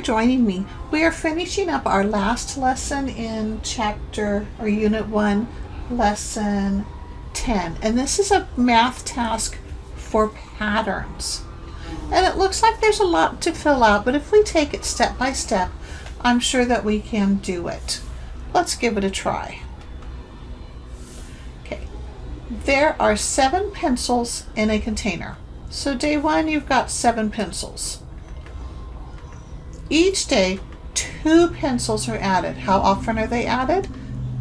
joining me. We are finishing up our last lesson in chapter or unit 1, lesson 10. And this is a math task for patterns. And it looks like there's a lot to fill out, but if we take it step by step, I'm sure that we can do it. Let's give it a try. Okay, there are 7 pencils in a container. So day 1, you've got 7 pencils. Each day, 2 pencils are added. How often are they added?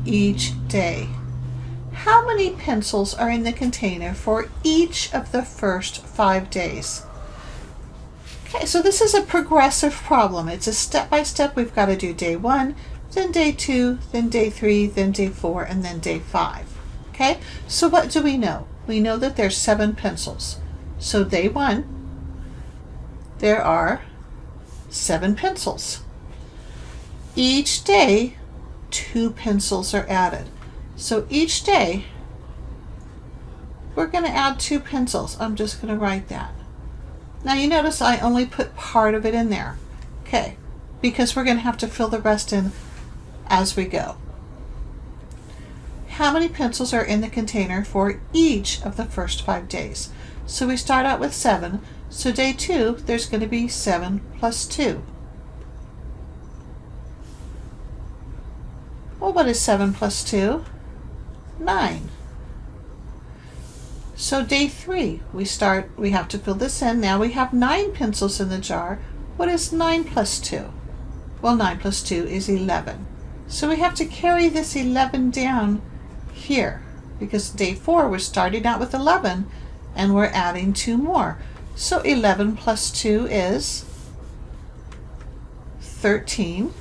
Each day. How many pencils are in the container for each of the first 5 days? Okay, so this is a progressive problem. It's a step-by-step. We've got to do day 1, then day 2, then day 3, then day 4, and then day 5. Okay, so what do we know? We know that there's 7 pencils. So day 1, there are 7 pencils. Each day, 2 pencils are added. So each day, we're going to add 2 pencils. I'm just going to write that. Now you notice I only put part of it in there. Okay, because we're going to have to fill the rest in as we go. How many pencils are in the container for each of the first 5 days? So we start out with 7. So day 2, there's going to be 7 plus 2. Well, what is 7 plus 2? 9. So day 3, we have to fill this in. Now we have 9 pencils in the jar. What is 9 plus 2? Well, 9 plus 2 is 11. So we have to carry this 11 down here, because day 4, we're starting out with 11 and we're adding 2 more. So 11 plus 2 is 13.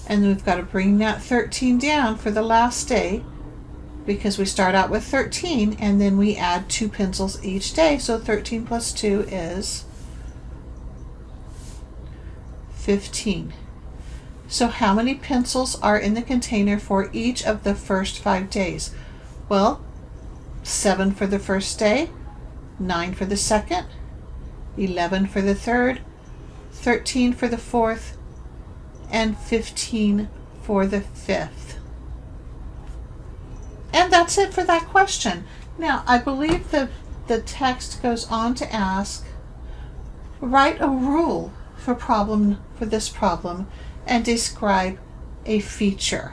And we've got to bring that 13 down for the last day, because we start out with 13 and then we add 2 pencils each day. So 13 plus 2 is 15. So how many pencils are in the container for each of the first 5 days? Well, 7 for the first day, 9 for the second, 11 for the third, 13 for the fourth, and 15 for the fifth. And that's it for that question. Now, I believe the text goes on to ask, write a rule for this problem and describe a feature.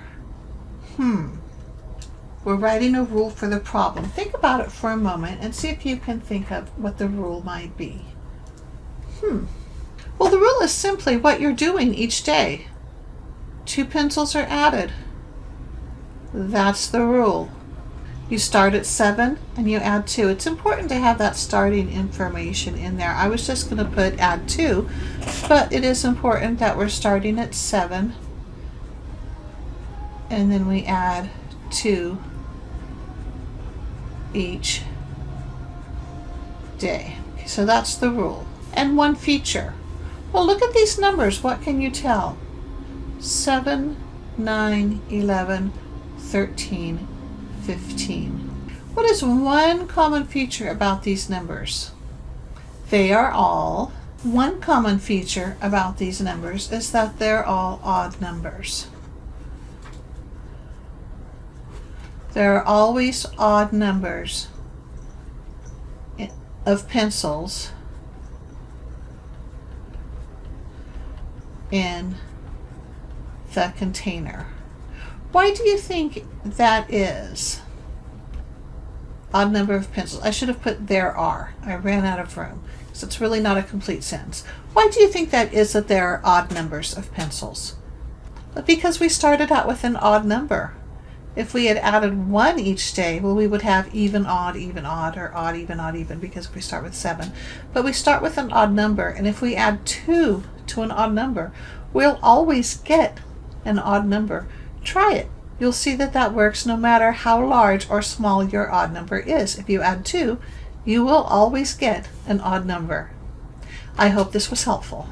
We're writing a rule for the problem. Think about it for a moment and see if you can think of what the rule might be. Well, the rule is simply what you're doing each day. 2 pencils are added. That's the rule. You start at 7 and you add 2. It's important to have that starting information in there. I was just going to put add 2, but it is important that we're starting at 7 and then we add 2 each day. Okay, so that's the rule. And one feature. Well, look at these numbers. What can you tell? 7, 9, 11, 13, 15. What is one common feature about these numbers? They are all, one common feature about these numbers is that they're all odd numbers. There are always odd numbers of pencils in the container. Why do you think that is? Odd number of pencils. I should have put there are. I ran out of room, so it's really not a complete sentence. Why do you think that is, that there are odd numbers of pencils? But because we started out with an odd number. If we had added 1 each day, well, we would have even, odd, or odd, even, because we start with 7. But we start with an odd number, and if we add 2 to an odd number, we'll always get an odd number. Try it. You'll see that that works no matter how large or small your odd number is. If you add 2, you will always get an odd number. I hope this was helpful.